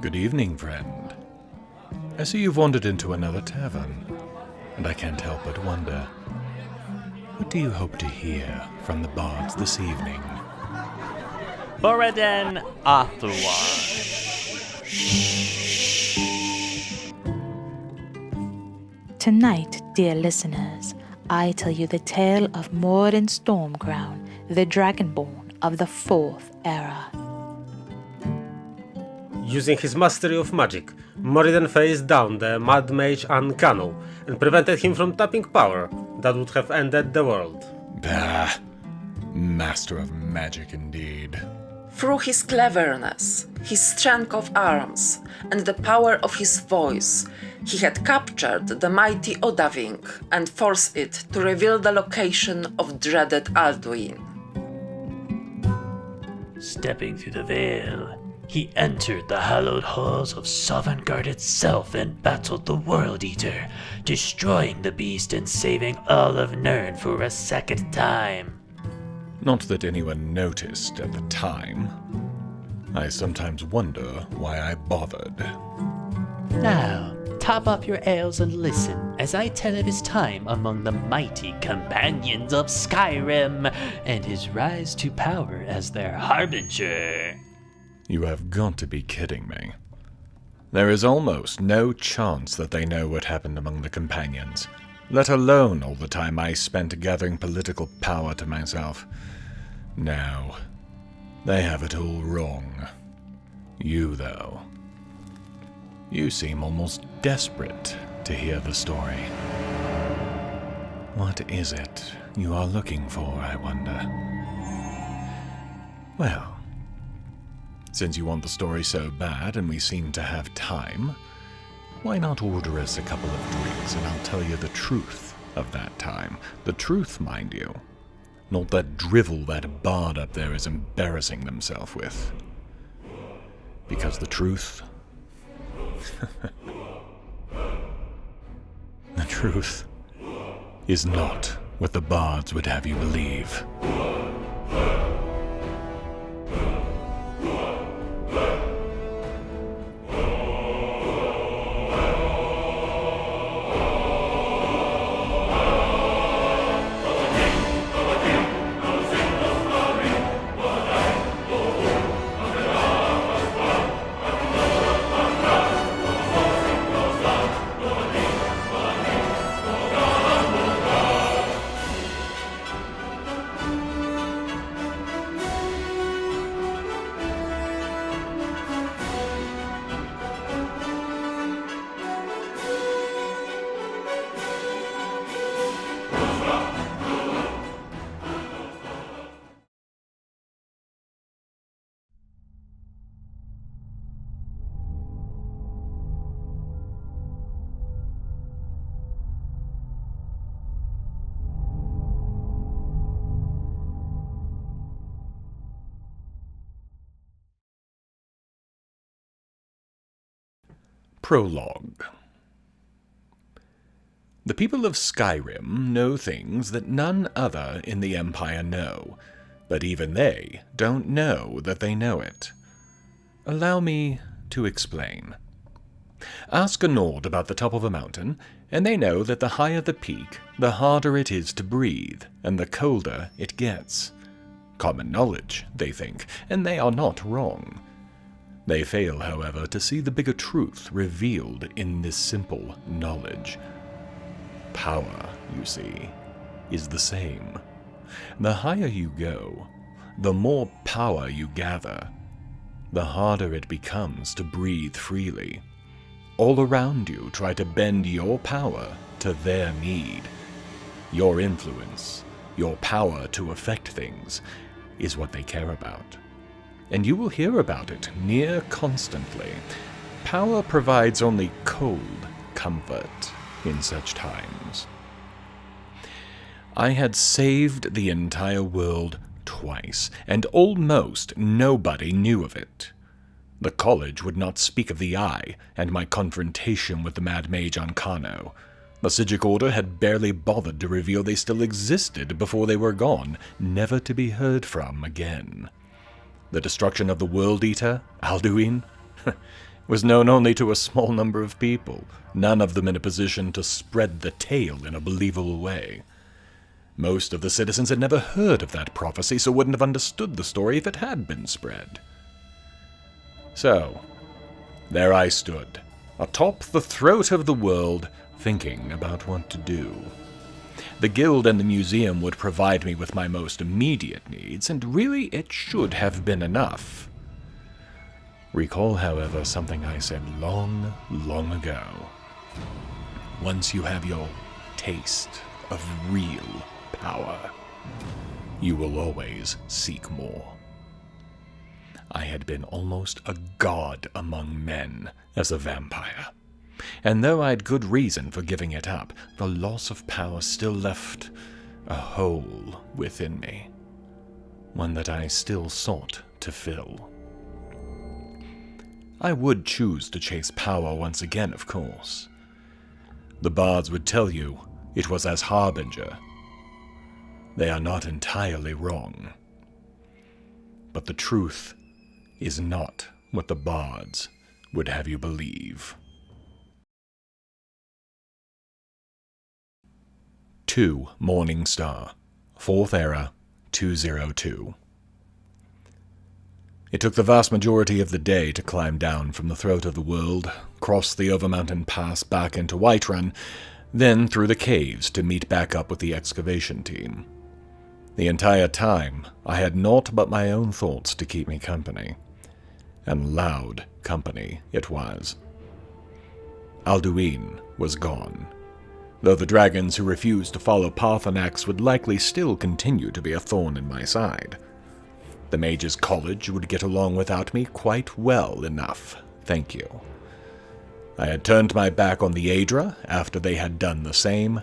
Good evening, friend. I see you've wandered into another tavern, and I can't help but wonder, what do you hope to hear from the bards this evening? Moriden, Athluan. Tonight, dear listeners, I tell you the tale of Moriden Stormcrown, the Dragonborn of the Fourth Era. Using his mastery of magic, Moriden faced down the Mad Mage Ancano and prevented him from tapping power that would have ended the world. Bah, master of magic indeed. Through his cleverness, his strength of arms, and the power of his voice, he had captured the mighty Odahviing and forced it to reveal the location of dreaded Alduin. Stepping through the veil, he entered the hallowed halls of Sovngarde itself and battled the World Eater, destroying the beast and saving all of Nirn for a second time. Not that anyone noticed at the time. I sometimes wonder why I bothered. Now, top up your ales and listen as I tell of his time among the mighty companions of Skyrim and his rise to power as their harbinger. You have got to be kidding me. There is almost no chance that they know what happened among the companions, let alone all the time I spent gathering political power to myself. No, they have it all wrong. You, though, you seem almost desperate to hear the story. What is it you are looking for, I wonder? Well, since you want the story so bad and we seem to have time, why not order us a couple of drinks and I'll tell you the truth of that time. The truth, mind you. Not that drivel that bard up there is embarrassing themselves with. Because the truth... the truth is not what the bards would have you believe. Prologue. The people of Skyrim know things that none other in the Empire know, but even they don't know that they know it. Allow me to explain. Ask a Nord about the top of a mountain, and they know that the higher the peak, the harder it is to breathe, and the colder it gets. Common knowledge, they think, and they are not wrong. They fail, however, to see the bigger truth revealed in this simple knowledge. Power, you see, is the same. The higher you go, the more power you gather, the harder it becomes to breathe freely. All around you try to bend your power to their need. Your influence, your power to affect things, is what they care about. And you will hear about it near constantly. Power provides only cold comfort in such times. I had saved the entire world twice, and almost nobody knew of it. The college would not speak of the Eye and my confrontation with the Mad Mage Ancano. The Sigic Order had barely bothered to reveal they still existed before they were gone, never to be heard from again. The destruction of the World Eater, Alduin? was known only to a small number of people, none of them in a position to spread the tale in a believable way. Most of the citizens had never heard of that prophecy, so wouldn't have understood the story if it had been spread. So, there I stood, atop the throat of the world, thinking about what to do. The guild and the museum would provide me with my most immediate needs, and really it should have been enough. Recall, however, something I said long, long ago. Once you have your taste of real power, you will always seek more. I had been almost a god among men as a vampire, and though I'd good reason for giving it up, the loss of power still left a hole within me, one that I still sought to fill. I would choose to chase power once again, of course. The bards would tell you it was as harbinger. They are not entirely wrong. But the truth is not what the bards would have you believe. 2 Morning Star, 4th Era, 202. It took the vast majority of the day to climb down from the throat of the world, cross the Overmountain Pass back into Whiterun, then through the caves to meet back up with the excavation team. The entire time, I had naught but my own thoughts to keep me company. And loud company it was. Alduin was gone, though the dragons who refused to follow Paarthurnax would likely still continue to be a thorn in my side. The Mages' College would get along without me quite well enough, thank you. I had turned my back on the Aedra after they had done the same.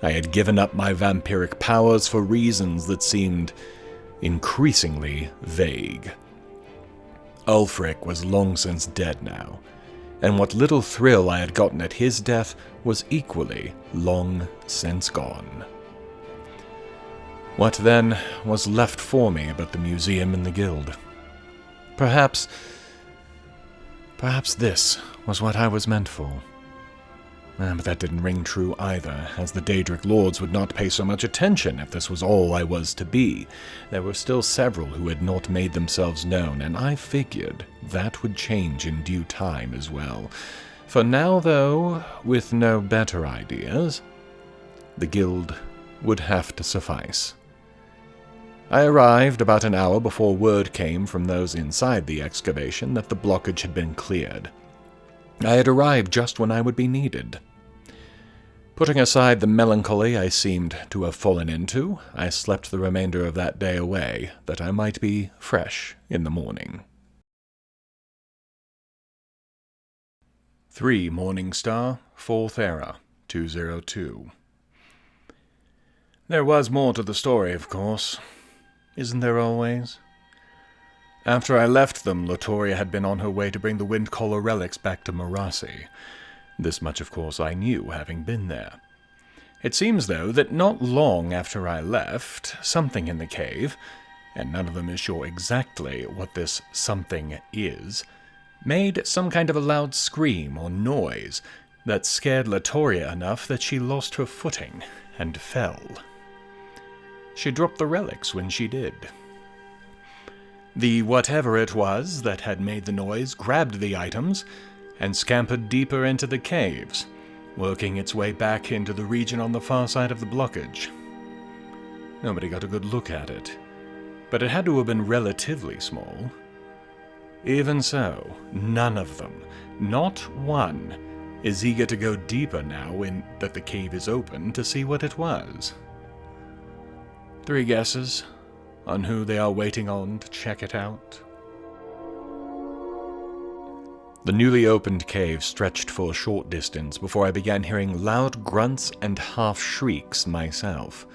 I had given up my vampiric powers for reasons that seemed increasingly vague. Ulfric was long since dead now, and what little thrill I had gotten at his death was equally long since gone. What, then, was left for me but the museum and the guild? Perhaps this was what I was meant for. But that didn't ring true either, as the Daedric lords would not pay so much attention if this was all I was to be. There were still several who had not made themselves known, and I figured that would change in due time as well. For now, though, with no better ideas, the guild would have to suffice. I arrived about an hour before word came from those inside the excavation that the blockage had been cleared. I had arrived just when I would be needed. Putting aside the melancholy I seemed to have fallen into, I slept the remainder of that day away, that I might be fresh in the morning. 3 Morning Star, 4th Era, 202. There was more to the story, of course. Isn't there always? After I left them, Latoria had been on her way to bring the Windcaller relics back to Marasi. This much, of course, I knew, having been there. It seems, though, that not long after I left, something in the cave, and none of them is sure exactly what this something is, made some kind of a loud scream or noise that scared Latoria enough that she lost her footing and fell. She dropped the relics when she did. The whatever it was that had made the noise grabbed the items and scampered deeper into the caves, working its way back into the region on the far side of the blockage. Nobody got a good look at it, but it had to have been relatively small. Even so, none of them, not one, is eager to go deeper now that the cave is open to see what it was. 3 guesses on who they are waiting on to check it out? The newly opened cave stretched for a short distance before I began hearing loud grunts and half-shrieks myself.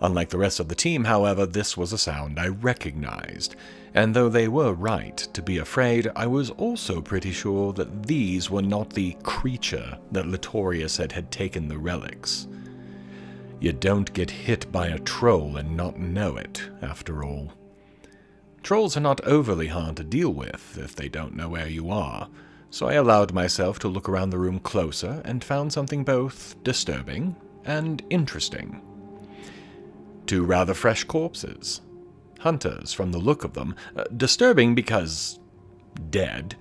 Unlike the rest of the team, however, this was a sound I recognized, and though they were right to be afraid, I was also pretty sure that these were not the creature that Latoria said had taken the relics. You don't get hit by a troll and not know it, after all. Trolls are not overly hard to deal with if they don't know where you are, So I allowed myself to look around the room closer and found something both disturbing and interesting. 2 rather fresh corpses. Hunters from the look of them. Disturbing because dead.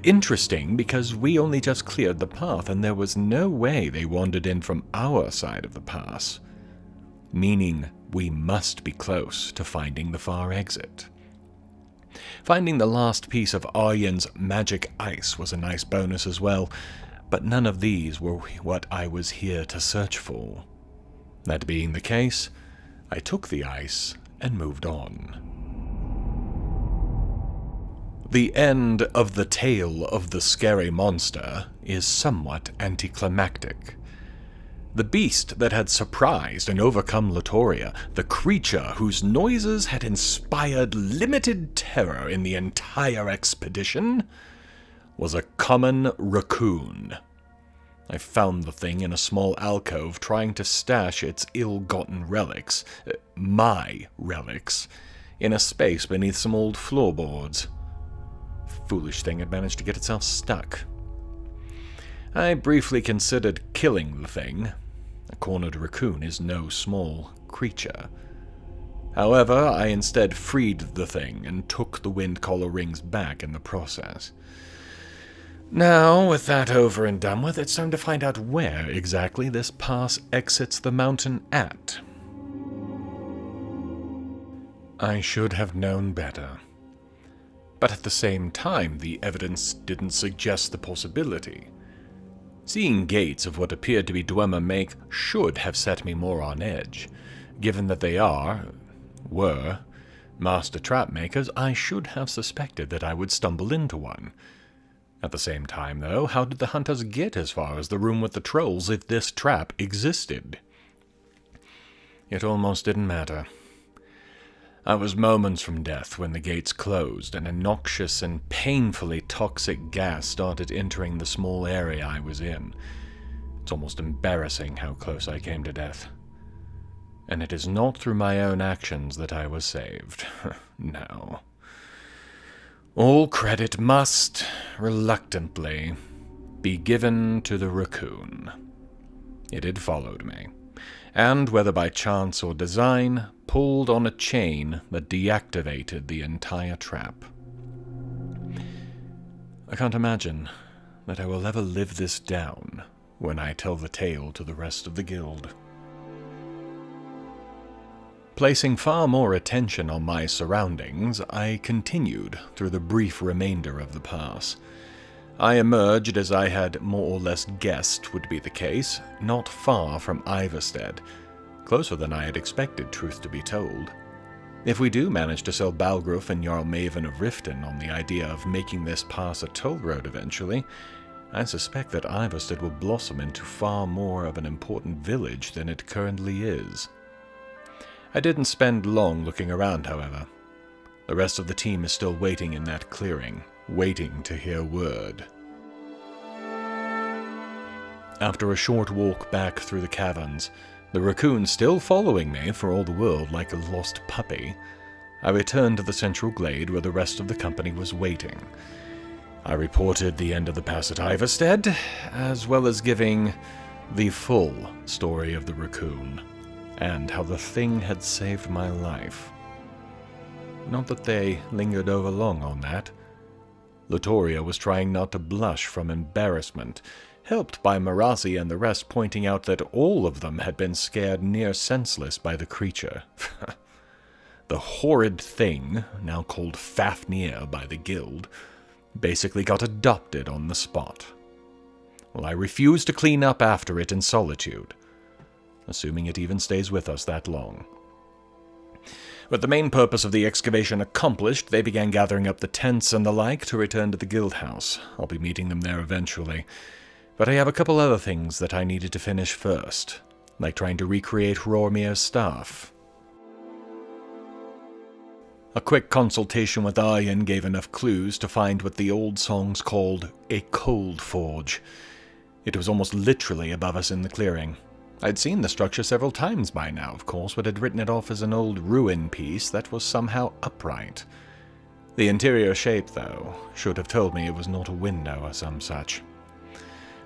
Interesting because we only just cleared the path and there was no way they wandered in from our side of the pass. Meaning we must be close to finding the far exit. Finding the last piece of Aryen's magic ice was a nice bonus as well, but none of these were what I was here to search for. That being the case, I took the ice and moved on. The end of the tale of the scary monster is somewhat anticlimactic. The beast that had surprised and overcome Latoria, the creature whose noises had inspired limited terror in the entire expedition, was a common raccoon. I found the thing in a small alcove trying to stash its ill-gotten relics, my relics, in a space beneath some old floorboards. Foolish thing had managed to get itself stuck. I briefly considered killing the thing. A cornered raccoon is no small creature. However, I instead freed the thing and took the wind collar rings back in the process. Now, with that over and done with, it's time to find out where exactly this pass exits the mountain at. I should have known better. But at the same time, the evidence didn't suggest the possibility. Seeing gates of what appeared to be Dwemer make should have set me more on edge. Given that they were, master trap makers, I should have suspected that I would stumble into one. At the same time, though, how did the hunters get as far as the room with the trolls if this trap existed? It almost didn't matter. I was moments from death when the gates closed and a noxious and painfully toxic gas started entering the small area I was in. It's almost embarrassing how close I came to death. And it is not through my own actions that I was saved. No. All credit must, reluctantly, be given to the raccoon. It had followed me, and, whether by chance or design, pulled on a chain that deactivated the entire trap. I can't imagine that I will ever live this down when I tell the tale to the rest of the guild. Placing far more attention on my surroundings, I continued through the brief remainder of the pass. I emerged, as I had more or less guessed would be the case, not far from Ivarstead, closer than I had expected, truth to be told. If we do manage to sell Balgruuf and Jarl Maven of Riften on the idea of making this pass a toll road eventually, I suspect that Ivarstead will blossom into far more of an important village than it currently is. I didn't spend long looking around, however. The rest of the team is still waiting in that clearing, waiting to hear word. After a short walk back through the caverns, the raccoon still following me for all the world like a lost puppy, I returned to the central glade where the rest of the company was waiting. I reported the end of the pass at Ivarstead, as well as giving the full story of the raccoon, and how the thing had saved my life. Not that they lingered over long on that. Latoria was trying not to blush from embarrassment, helped by Marasi and the rest pointing out that all of them had been scared near senseless by the creature. The horrid thing, now called Fafnir by the guild, basically got adopted on the spot. Well, I refuse to clean up after it in solitude, assuming it even stays with us that long. With the main purpose of the excavation accomplished, they began gathering up the tents and the like to return to the guild house. I'll be meeting them there eventually. But I have a couple other things that I needed to finish first, like trying to recreate Rormir's staff. A quick consultation with Aryen gave enough clues to find what the old songs called a cold forge. It was almost literally above us in the clearing. I'd seen the structure several times by now, of course, but had written it off as an old ruin piece that was somehow upright. The interior shape, though, should have told me it was not a window or some such.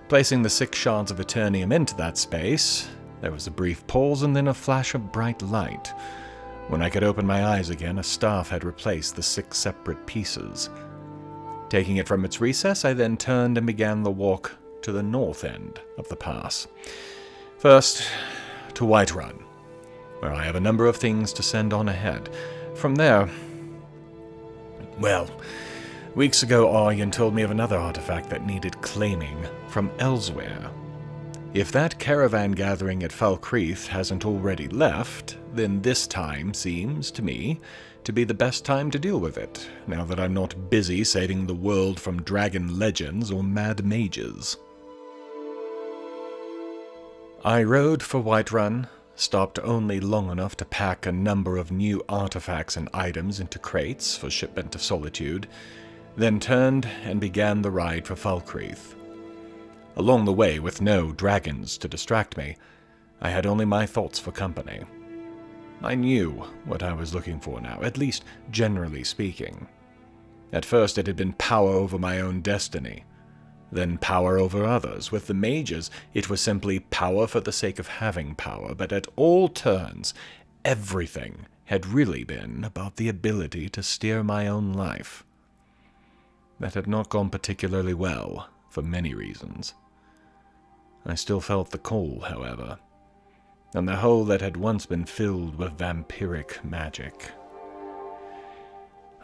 Placing the 6 shards of Eternium into that space, there was a brief pause and then a flash of bright light. When I could open my eyes again, a staff had replaced the 6 separate pieces. Taking it from its recess, I then turned and began the walk to the north end of the pass. First, to Whiterun, where I have a number of things to send on ahead. From there, well, weeks ago Aryan told me of another artifact that needed claiming from Elseweyr. If that caravan gathering at Falkreath hasn't already left, then this time seems, to me, to be the best time to deal with it, now that I'm not busy saving the world from dragon legends or mad mages. I rode for Whiterun, stopped only long enough to pack a number of new artifacts and items into crates for shipment to Solitude, then turned and began the ride for Falkreath. Along the way, with no dragons to distract me, I had only my thoughts for company. I knew what I was looking for now, at least generally speaking. At first it had been power over my own destiny, then power over others. With the mages, it was simply power for the sake of having power, but at all turns, everything had really been about the ability to steer my own life. That had not gone particularly well, for many reasons. I still felt the call, however, and the hole that had once been filled with vampiric magic.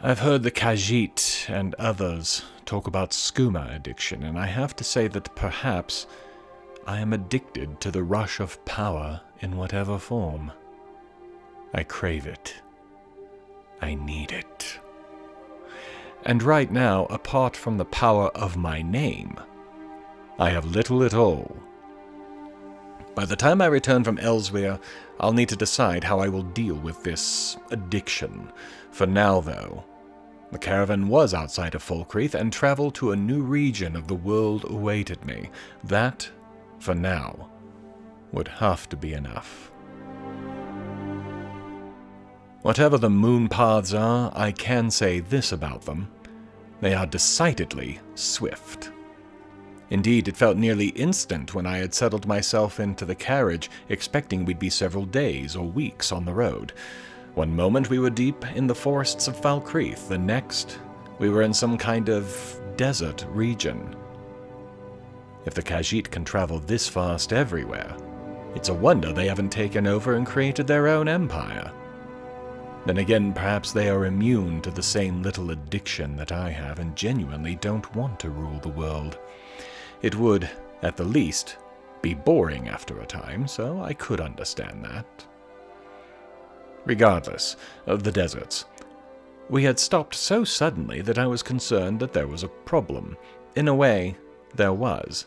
I've heard the Khajiit and others talk about skooma addiction, and I have to say that perhaps I am addicted to the rush of power in whatever form. I crave it. I need it. And right now, apart from the power of my name, I have little at all. By the time I return from Elseweyr, I'll need to decide how I will deal with this addiction. For now, though, the caravan was outside of Falkreath, and travel to a new region of the world awaited me. That, for now, would have to be enough. Whatever the moon paths are, I can say this about them. They are decidedly swift. Indeed, it felt nearly instant when I had settled myself into the carriage, expecting we'd be several days or weeks on the road. One moment we were deep in the forests of Falkreath, the next we were in some kind of desert region. If the Khajiit can travel this fast everywhere, it's a wonder they haven't taken over and created their own empire. Then again, perhaps they are immune to the same little addiction that I have and genuinely don't want to rule the world. It would, at the least, be boring after a time, so I could understand that. Regardless of the deserts, we had stopped so suddenly that I was concerned that there was a problem. In a way, there was.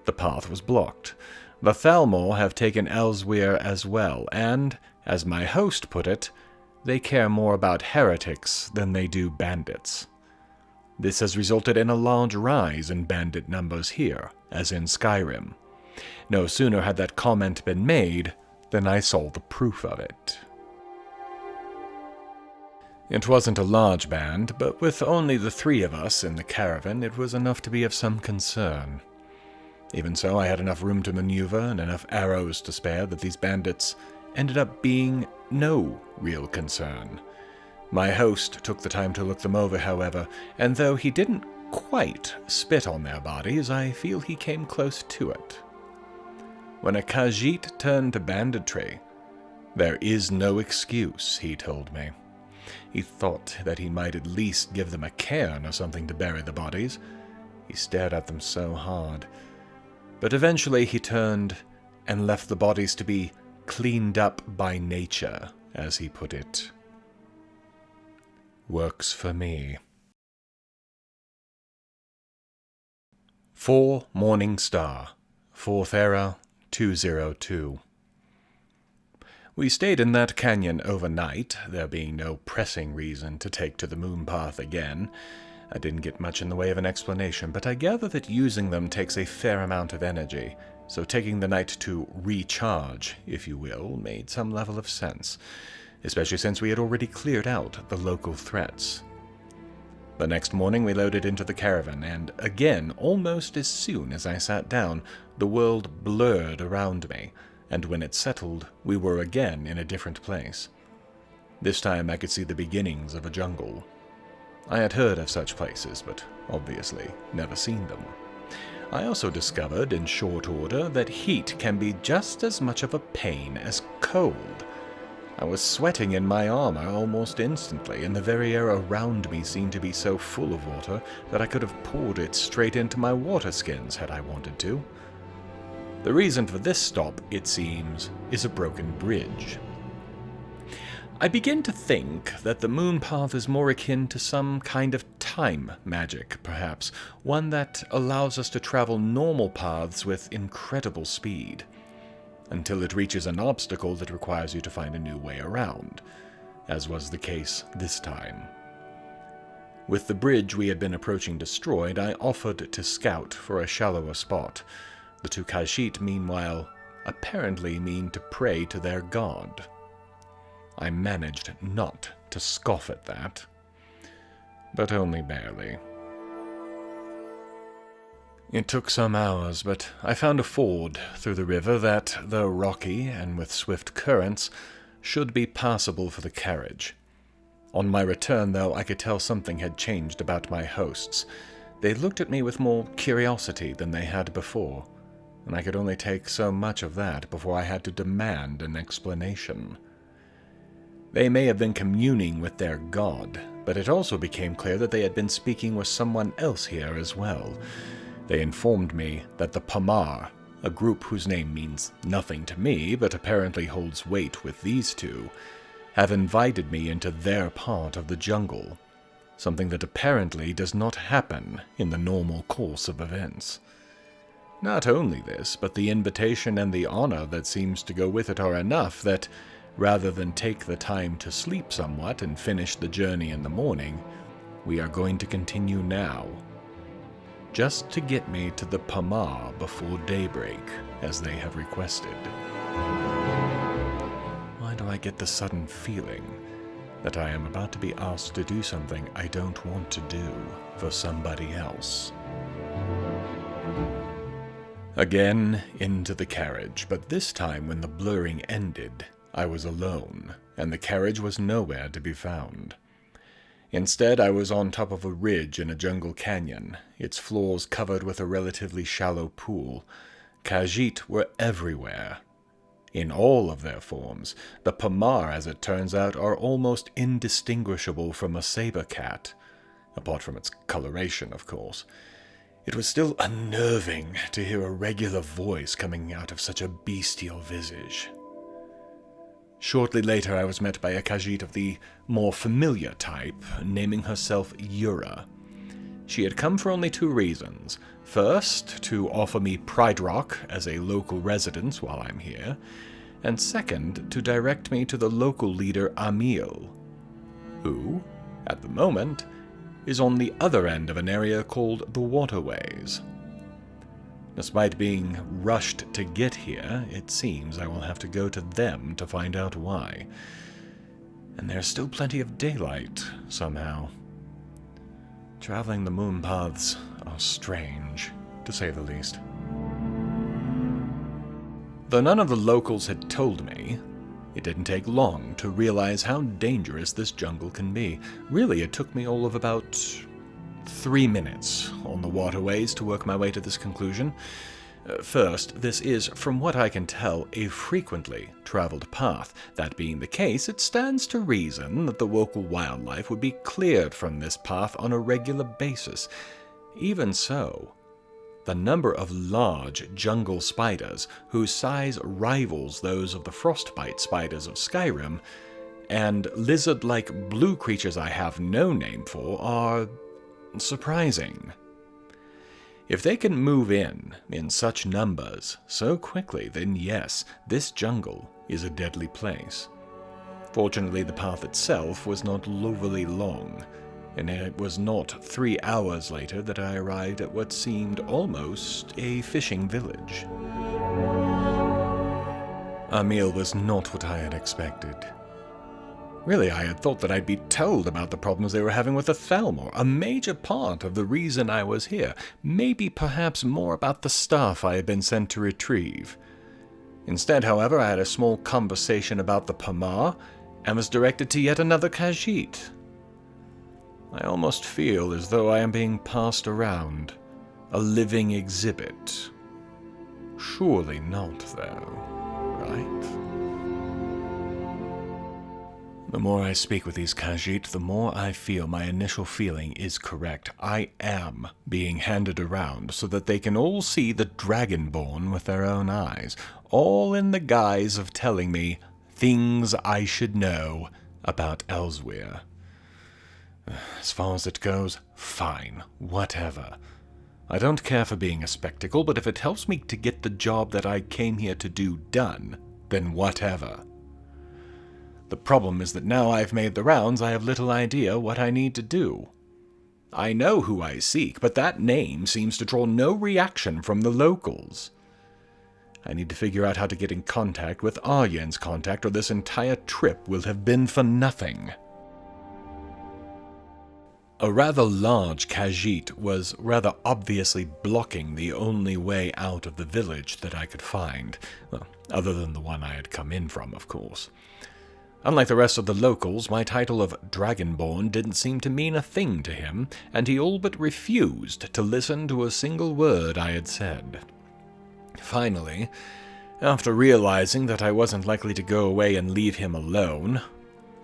The path was blocked. The Thalmor have taken Elseweyr as well, and, as my host put it, they care more about heretics than they do bandits. This has resulted in a large rise in bandit numbers here, as in Skyrim. No sooner had that comment been made than I saw the proof of it. It wasn't a large band, but with only the 3 of us in the caravan, it was enough to be of some concern. Even so, I had enough room to maneuver and enough arrows to spare that these bandits ended up being no real concern. My host took the time to look them over, however, and though he didn't quite spit on their bodies, I feel he came close to it. When a Khajiit turned to banditry, there is no excuse, he told me. He thought that he might at least give them a cairn or something to bury the bodies. He stared at them so hard. But eventually he turned and left the bodies to be cleaned up by nature, as he put it. Works for me. 4 Morning Star, 4th Era, 202. We stayed in that canyon overnight, there being no pressing reason to take to the moon path again. I didn't get much in the way of an explanation, but I gather that using them takes a fair amount of energy, so taking the night to recharge, if you will, made some level of sense, especially since we had already cleared out the local threats. The next morning we loaded into the caravan, and again, almost as soon as I sat down, the world blurred around me, and when it settled, we were again in a different place. This time I could see the beginnings of a jungle. I had heard of such places, but obviously never seen them. I also discovered, in short order, that heat can be just as much of a pain as cold. I was sweating in my armor almost instantly, and the very air around me seemed to be so full of water that I could have poured it straight into my water skins had I wanted to. The reason for this stop, it seems, is a broken bridge. I begin to think that the moon path is more akin to some kind of time magic, perhaps, one that allows us to travel normal paths with incredible speed, until it reaches an obstacle that requires you to find a new way around, as was the case this time. With the bridge we had been approaching destroyed, I offered to scout for a shallower spot. The two Khajiit, meanwhile, apparently mean to pray to their god. I managed not to scoff at that, but only barely. It took some hours, but I found a ford through the river that, though rocky and with swift currents, should be passable for the carriage. On my return, though, I could tell something had changed about my hosts. They looked at me with more curiosity than they had before, and I could only take so much of that before I had to demand an explanation. They may have been communing with their god, but it also became clear that they had been speaking with someone else here as well. They informed me that the Pamar, a group whose name means nothing to me but apparently holds weight with these two, have invited me into their part of the jungle, something that apparently does not happen in the normal course of events. Not only this, but the invitation and the honor that seems to go with it are enough that, rather than take the time to sleep somewhat and finish the journey in the morning, we are going to continue now, just to get me to the Pamar before daybreak, as they have requested. Why do I get the sudden feeling that I am about to be asked to do something I don't want to do for somebody else? Again into the carriage, but this time when the blurring ended, I was alone, and the carriage was nowhere to be found. Instead, I was on top of a ridge in a jungle canyon, its floors covered with a relatively shallow pool. Khajiit were everywhere. In all of their forms, the Pamar, as it turns out, are almost indistinguishable from a saber cat, apart from its coloration, of course. It was still unnerving to hear a regular voice coming out of such a bestial visage. Shortly later, I was met by a Khajiit of the more familiar type, naming herself Yura. She had come for only two reasons. First, to offer me Pride Rock as a local residence while I'm here, and second, to direct me to the local leader Amil, who, at the moment, is on the other end of an area called the Waterways. Despite being rushed to get here, it seems I will have to go to them to find out why. And there's still plenty of daylight, somehow. Traveling the moon paths are strange, to say the least. Though none of the locals had told me, it didn't take long to realize how dangerous this jungle can be. Really, it took me all of about 3 minutes on the waterways to work my way to this conclusion. First, this is, from what I can tell, a frequently traveled path. That being the case, it stands to reason that the local wildlife would be cleared from this path on a regular basis. Even so, the number of large jungle spiders, whose size rivals those of the frostbite spiders of Skyrim, and lizard-like blue creatures I have no name for, are surprising. If they can move in such numbers so quickly, then yes, this jungle is a deadly place. Fortunately, the path itself was not overly long, and it was not 3 hours later that I arrived at what seemed almost a fishing village. Our meal was not what I had expected. Really, I had thought that I'd be told about the problems they were having with the Thalmor, a major part of the reason I was here, maybe perhaps more about the stuff I had been sent to retrieve. Instead, however, I had a small conversation about the Pamar, and was directed to yet another Khajiit. I almost feel as though I am being passed around, a living exhibit. Surely not, though, right? The more I speak with these Khajiit, the more I feel my initial feeling is correct. I am being handed around so that they can all see the Dragonborn with their own eyes, all in the guise of telling me things I should know about Elseweyr. As far as it goes, fine, whatever. I don't care for being a spectacle, but if it helps me to get the job that I came here to do done, then whatever. The problem is that now I've made the rounds, I have little idea what I need to do. I know who I seek, but that name seems to draw no reaction from the locals. I need to figure out how to get in contact with Aryen's contact, or this entire trip will have been for nothing. A rather large Khajiit was rather obviously blocking the only way out of the village that I could find, well, other than the one I had come in from, of course. Unlike the rest of the locals, my title of Dragonborn didn't seem to mean a thing to him, and he all but refused to listen to a single word I had said. Finally, after realizing that I wasn't likely to go away and leave him alone,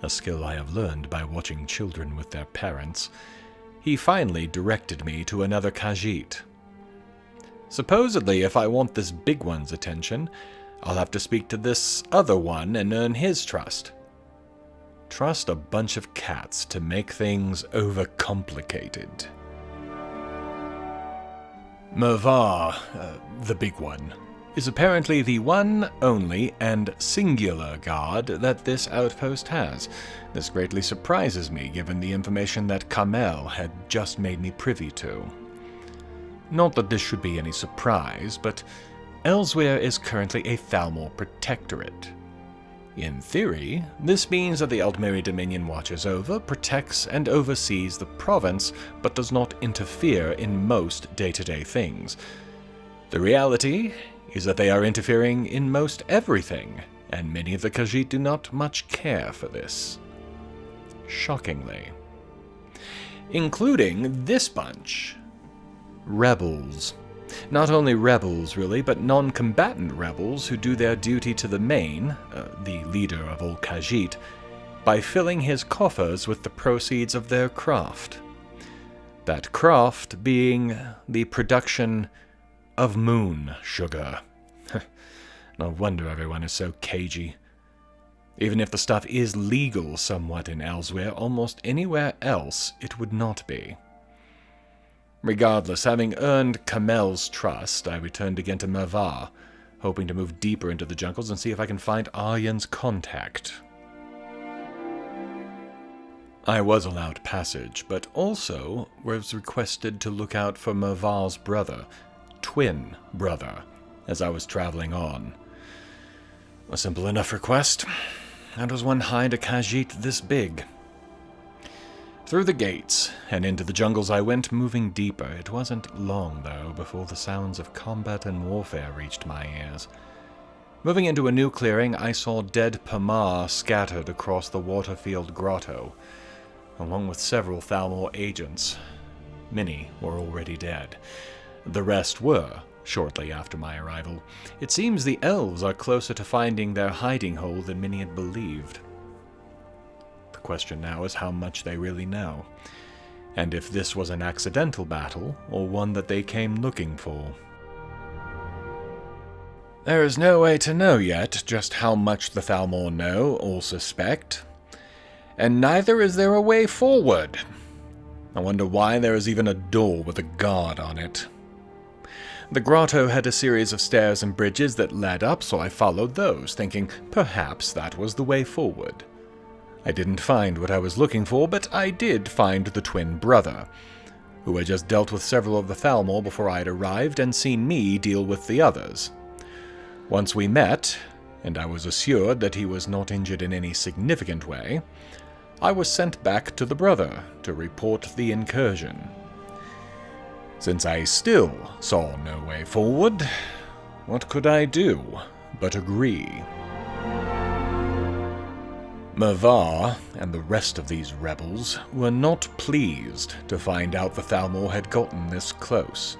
a skill I have learned by watching children with their parents, he finally directed me to another Khajiit. Supposedly, if I want this big one's attention, I'll have to speak to this other one and earn his trust. Trust a bunch of cats to make things overcomplicated. Mervar, the big one, is apparently the one, only, and singular guard that this outpost has. This greatly surprises me, given the information that Kamel had just made me privy to. Not that this should be any surprise, but Elseweyr is currently a Thalmor protectorate. In theory, this means that the Altmeri Dominion watches over, protects, and oversees the province, but does not interfere in most day-to-day things. The reality is that they are interfering in most everything, and many of the Khajiit do not much care for this. Shockingly. Including this bunch. Rebels. Not only rebels, really, but non-combatant rebels who do their duty to the main, the leader of all Khajiit, by filling his coffers with the proceeds of their craft. That craft being the production of moon sugar. No wonder everyone is so cagey. Even if the stuff is legal somewhat in Elseweyr, almost anywhere else it would not be. Regardless, having earned Kamel's trust, I returned again to Mervar, hoping to move deeper into the jungles and see if I can find Aryen's contact. I was allowed passage, but also was requested to look out for Mervar's brother, twin brother, as I was traveling on. A simple enough request. How does one hide a Khajiit this big? Through the gates and into the jungles I went, moving deeper. It wasn't long, though, before the sounds of combat and warfare reached my ears. Moving into a new clearing, I saw dead Pamar scattered across the Waterfield Grotto, along with several Thalmor agents. Many were already dead. The rest were, shortly after my arrival. It seems the elves are closer to finding their hiding hole than many had believed. The question now is how much they really know, and if this was an accidental battle, or one that they came looking for. There is no way to know yet just how much the Thalmor know or suspect, and neither is there a way forward. I wonder why there is even a door with a guard on it. The grotto had a series of stairs and bridges that led up, so I followed those, thinking perhaps that was the way forward. I didn't find what I was looking for, but I did find the twin brother, who had just dealt with several of the Thalmor before I had arrived and seen me deal with the others. Once we met, and I was assured that he was not injured in any significant way, I was sent back to the brother to report the incursion. Since I still saw no way forward, what could I do but agree? Mervar and the rest of these rebels were not pleased to find out the Thalmor had gotten this close.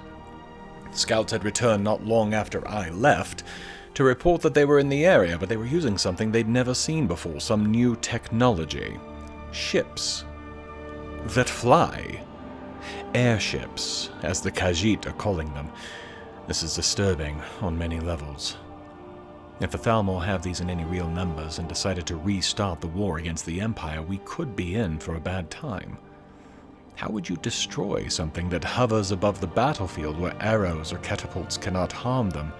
Scouts had returned not long after I left to report that they were in the area, but they were using something they'd never seen before, some new technology. Ships that fly. Airships, as the Khajiit are calling them. This is disturbing on many levels. If the Thalmor have these in any real numbers and decided to restart the war against the Empire, we could be in for a bad time. How would you destroy something that hovers above the battlefield where arrows or catapults cannot harm them,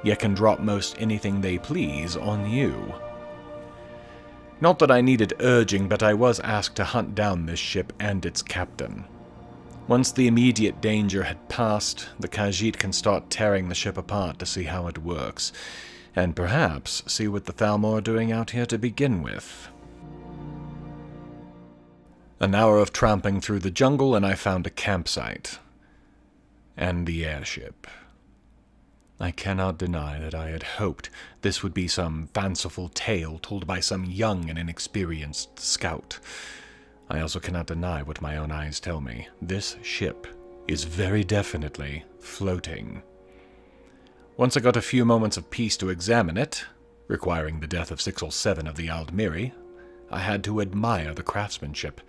yet can drop most anything they please on you? Not that I needed urging, but I was asked to hunt down this ship and its captain. Once the immediate danger had passed, the Khajiit can start tearing the ship apart to see how it works, and perhaps see what the Thalmor are doing out here to begin with. An hour of tramping through the jungle, and I found a campsite. And the airship. I cannot deny that I had hoped this would be some fanciful tale told by some young and inexperienced scout. I also cannot deny what my own eyes tell me. This ship is very definitely floating. Once I got a few moments of peace to examine it, requiring the death of 6 or 7 of the Aldmiri, I had to admire the craftsmanship.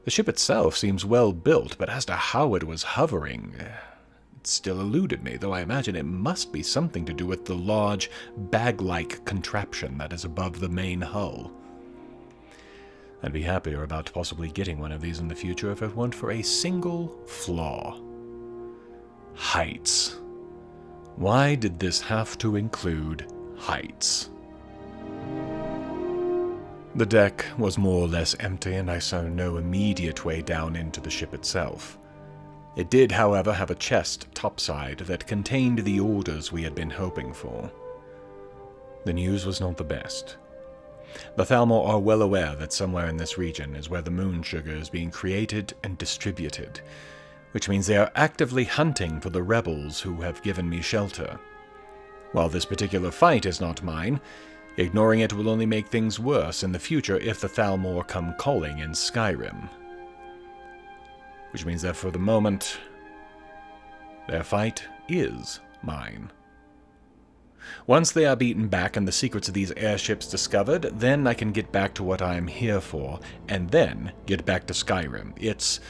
The ship itself seems well built, but as to how it was hovering, it still eluded me, though I imagine it must be something to do with the large, bag-like contraption that is above the main hull. I'd be happier about possibly getting one of these in the future if it weren't for a single flaw. Heights. Why did this have to include heights? The deck was more or less empty, and I saw no immediate way down into the ship itself. It did, however, have a chest topside that contained the orders we had been hoping for. The news was not the best. The Thalmor are well aware that somewhere in this region is where the moon sugar is being created and distributed, which means they are actively hunting for the rebels who have given me shelter. While this particular fight is not mine, ignoring it will only make things worse in the future if the Thalmor come calling in Skyrim. Which means that for the moment, their fight is mine. Once they are beaten back and the secrets of these airships discovered, then I can get back to what I am here for, and then get back to Skyrim. It's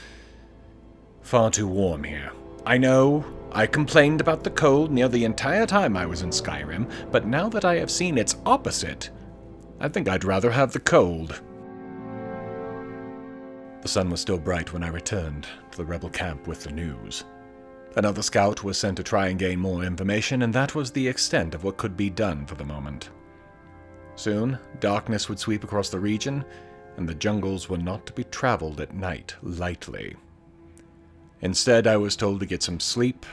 far too warm here. I know, I complained about the cold near the entire time I was in Skyrim, but now that I have seen its opposite, I think I'd rather have the cold. The sun was still bright when I returned to the rebel camp with the news. Another scout was sent to try and gain more information, and that was the extent of what could be done for the moment. Soon, darkness would sweep across the region, and the jungles were not to be traveled at night lightly. Instead, I was told to get some sleep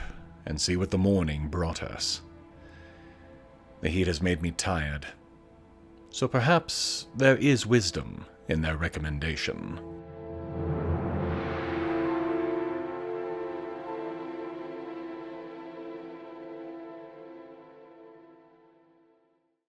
and see what the morning brought us. The heat has made me tired, so perhaps there is wisdom in their recommendation.